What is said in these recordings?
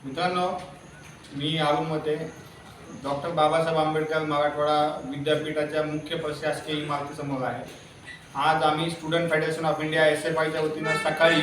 मित्रांनो, मी अरुण मते डॉक्टर बाबासाहेब आंबेडकर मराठवाडा विद्यापीठाच्या मुख्य प्रशासकीय इमारतीसमोर आहे. आज आम्ही स्टुडंट फेडरेशन ऑफ इंडिया SFIच्या वतीनं सकाळी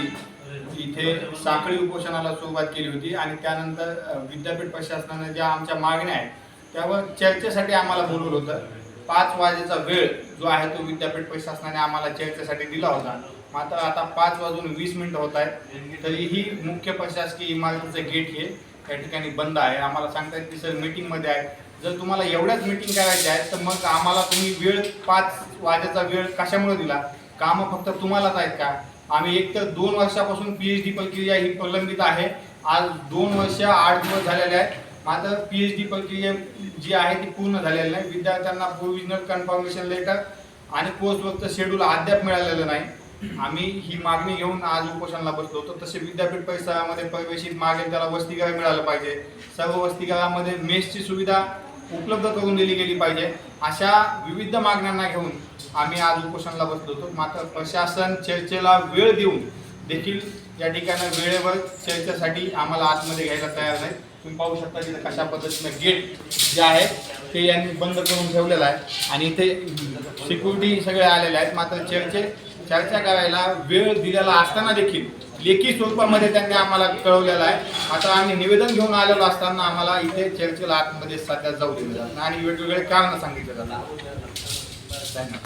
इथे साखळी उपोषणाला सुरुवात केली होती आणि त्यानंतर विद्यापीठ प्रशासनाने ज्या आमच्या मागण्या आहेत त्यावर चर्चेसाठी आम्हाला बोलवलं होतं. 5 वाजेचा वेळ जो आहे तो विद्यापीठ प्रशासनाने आम्हाला चर्चेसाठी दिला होता. मात्र आता 5:20 होत आहेत, तरीही मुख्य प्रशासकीय इमारतीचं गेट हे त्या ठिकाणी बंद आहे. आम्हाला सांगतायत की सर मीटिंगमध्ये आहे. जर तुम्हाला एवढ्याच मीटिंग करायची आहे तर मग आम्हाला तुम्ही वेळ 5 वाजेचा वेळ कशामुळे दिला? कामं फक्त तुम्हालाच आहेत का? आम्ही एक तर 2 वर्षापासून PhD प्रक्रिया ही प्रलंबित आहे. आज 2 वर्ष 8 दिवस झालेले आहेत. मात्र PhD प्रक्रिया जी आहे ती पूर्ण झालेली नाही. विद्यार्थ्यांना प्रोव्हिजनल कन्फर्मेशन लेटर आणि कोर्सवर्कचं शेड्यूल अद्याप मिळालेलं नाही. आम्ही ही मागणी घेऊन आज उपोषणाला बसलो होतो. तसे विद्यापीठ परिसरामध्ये प्रवेशित मागेल त्याला वसतिगृह मिळालं पाहिजे. सर्व वसतिगृहामध्ये मेसची सुविधा उपलब्ध करून दिली गेली पाहिजे. अशा विविध मागण्यांना घेऊन आम्ही आज उपोषणाला बसलो होतो. मात्र प्रशासन चर्चेला वेळ देऊन देखील या ठिकाणी वेळेवर चर्चेसाठी आम्हाला आतमध्ये घ्यायला तयार नाही. तुम्ही पाहू शकता की कशा पद्धतीनं गेट जे आहे ते यांनी बंद करून ठेवलेलं आहे आणि इथे सिक्युरिटी सगळे आलेले आहेत. मात्र चर्चा करायला वेळ दिलेला असताना देखील लेखी स्वरूपामध्ये त्यांनी आम्हाला कळवलेलं आहे. आता आम्ही निवेदन घेऊन आलेलो असताना आम्हाला इथे चर्चेला आतमध्ये सध्या जाऊ दिलं जातं आणि वेगवेगळे कारणं सांगितले जातात. धन्यवाद.